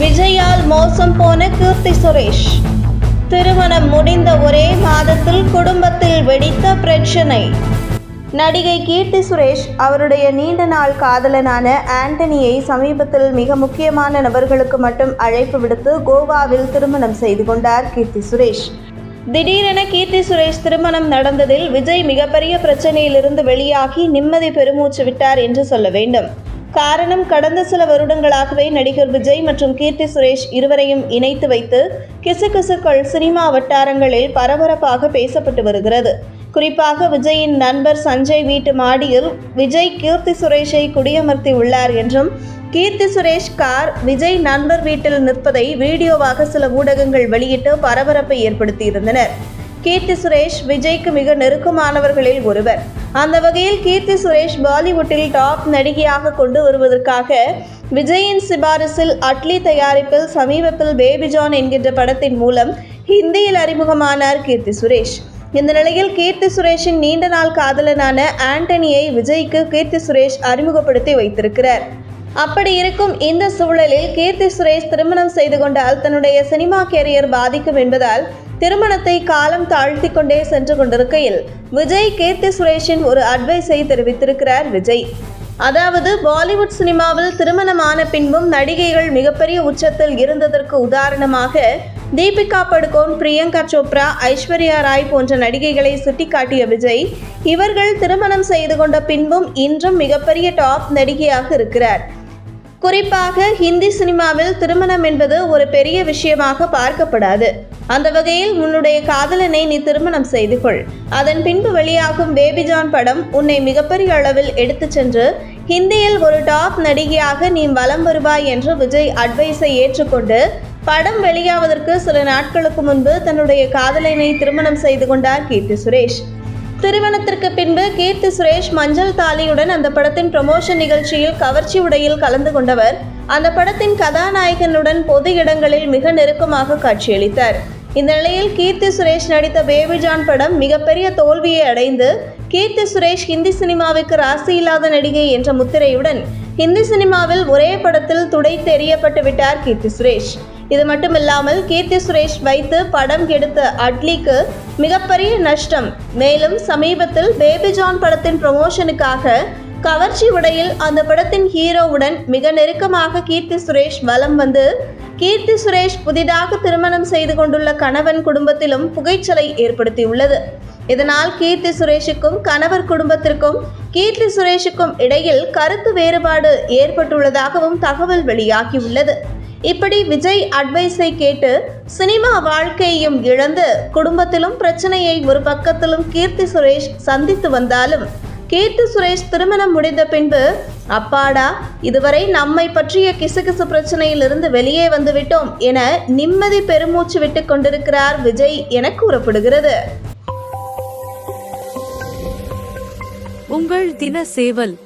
விஜயால் மோசம் போன கீர்த்தி சுரேஷ். திருமணம் முடிந்த ஒரே மாதத்தில் குடும்பத்தில் வெடித்த பிரச்சனை. நடிகை கீர்த்தி சுரேஷ் அவருடைய நீண்ட நாள் காதலனான ஆண்டனியை சமீபத்தில் மிக முக்கியமான நபர்களுக்கு மட்டும் அழைப்பு விடுத்து கோவாவில் திருமணம் செய்து கொண்டார் கீர்த்தி சுரேஷ். திடீரென கீர்த்தி சுரேஷ் திருமணம் நடந்ததில் விஜய் மிகப்பெரிய பிரச்சனையிலிருந்து வெளியாகி நிம்மதி பெருமூச்சு விட்டார் என்று சொல்ல வேண்டும். காரணம், கடந்த சில வருடங்களாகவே நடிகர் விஜய் மற்றும் கீர்த்தி சுரேஷ் இருவரையும் இணைத்து வைத்து கிசுகிசுக்கள் சினிமா வட்டாரங்களில் பரபரப்பாக பேசப்பட்டு வருகிறது. குறிப்பாக விஜயின் நண்பர் சஞ்சய் வீட்டு மாடியில் விஜய் கீர்த்தி சுரேஷை குடியமர்த்தி உள்ளார் என்றும், கீர்த்தி சுரேஷ் கார் விஜய் நண்பர் வீட்டில் நிற்பதை வீடியோவாக சில ஊடகங்கள் வெளியிட்டு பரபரப்பை ஏற்படுத்தியிருந்தனர். கீர்த்தி சுரேஷ் விஜய்க்கு மிக நெருக்கமானவர்களில் ஒருவர். அந்த வகையில் கீர்த்தி சுரேஷ் பாலிவுட்டில் டாப் நடிகையாக கொண்டு வருவதற்காக விஜயின் சிபாரிசில் அட்லி தயாரிப்பில் சமீபத்தில் பேபி ஜான் என்கின்ற படத்தின் மூலம் ஹிந்தியில் அறிமுகமானார் கீர்த்தி சுரேஷ். இந்த நிலையில் கீர்த்தி சுரேஷின் நீண்ட நாள் காதலனான ஆண்டனியை விஜய்க்கு கீர்த்தி சுரேஷ் அறிமுகப்படுத்தி வைத்திருக்கிறார். அப்படி இருக்கும் இந்த சூழலில் கீர்த்தி சுரேஷ் திருமணம் செய்து கொண்டால் தன்னுடைய சினிமா கேரியர் பாதிக்கும் என்பதால் திருமணத்தை காலம் தாழ்த்தி கொண்டே சென்று கொண்டிருக்கையில் விஜய் கீர்த்தி சுரேஷின் ஒரு அட்வைஸை தெரிவித்திருக்கிறார் விஜய். அதாவது, பாலிவுட் சினிமாவில் திருமணமான பின்பும் நடிகைகள் மிகப்பெரிய உச்சத்தில் இருந்ததற்கு உதாரணமாக தீபிகா படுகோன், பிரியங்கா சோப்ரா, ஐஸ்வர்யா ராய் போன்ற நடிகைகளை சுட்டிக்காட்டிய விஜய், இவர்கள் திருமணம் செய்து கொண்ட பின்பும் இன்றும் மிகப்பெரிய டாப் நடிகையாக இருக்கிறார். குறிப்பாக ஹிந்தி சினிமாவில் திருமணம் என்பது ஒரு பெரிய விஷயமாக பார்க்கப்படாது. அந்த வகையில் உன்னுடைய காதலனை நீ திருமணம் செய்து கொள். அதன் பின்பு வெளியாகும் பேபி ஜான் படம் உன்னை மிகப்பெரிய அளவில் எடுத்து சென்று ஹிந்தியில் ஒரு டாப் நடிகையாக நீ வலம் வருவாய் என்று விஜய் அட்வைஸை ஏற்றுக்கொண்டு படம் வெளியாவதற்கு சில நாட்களுக்கு முன்பு தன்னுடைய காதலனை திருமணம் செய்து கொண்டார் கீர்த்தி சுரேஷ். திருமணத்திற்கு பின்பு கீர்த்தி சுரேஷ் மஞ்சள் தாலியுடன் அந்த படத்தின் ப்ரமோஷன் நிகழ்ச்சியில் கவர்ச்சி உடையில் கலந்து கொண்டவர். அந்த படத்தின் கதாநாயகனுடன் பொது இடங்களில் மிக நெருக்கமாக காட்சியளித்தார். இந்த நிலையில் கீர்த்தி சுரேஷ் நடித்த பேபி ஜான் படம் மிகப்பெரிய தோல்வியை அடைந்து கீர்த்தி சுரேஷ் ஹிந்தி சினிமாவுக்கு ராசி இல்லாத நடிகை என்ற முத்திரையுடன் ஹிந்தி சினிமாவில் ஒரே படத்தில் துடைத்து எறியப்பட்டு விட்டார் கீர்த்தி சுரேஷ். இது மட்டுமில்லாமல் கீர்த்தி சுரேஷ் வைத்து படம் எடுத்த அட்லிக்கு மிகப்பெரிய நஷ்டம். மேலும் சமீபத்தில் பேபி ஜான் படத்தின் ப்ரமோஷனுக்காக கவர்ச்சி உடையில் அந்த படத்தின் ஹீரோவுடன் மிக நெருக்கமாக கீர்த்தி சுரேஷ் வலம் வந்து கீர்த்தி சுரேஷ் புதிதாக திருமணம் செய்து கொண்டுள்ள கணவன் குடும்பத்திலும் புகைச்சலை ஏற்படுத்தியுள்ளது. இதனால் கீர்த்தி சுரேஷுக்கும் கணவர் குடும்பத்திற்கும் கீர்த்தி சுரேஷுக்கும் இடையில் கருத்து வேறுபாடு ஏற்பட்டுள்ளதாகவும் தகவல் வெளியாகியுள்ளது. இப்படி விஜய் அட்வைஸை கேட்டு சினிமா வாழ்க்கையையும் இழந்து குடும்பத்திலும் பிரச்சனையை ஒரு பக்கத்திலும் கீர்த்தி சுரேஷ் சந்தித்து வந்தாலும் கீர்த்தி சுரேஷ் திருமணம் முடிந்த பின்பு, அப்பாடா, இதுவரை நம்மை பற்றிய கிசுகிசு பிரச்சனையிலிருந்து வெளியே வந்துவிட்டோம் என நிம்மதி பெருமூச்சு விட்டு கொண்டிருக்கிறார் விஜய் என கூறப்படுகிறது. உங்கள் தின சேவல்.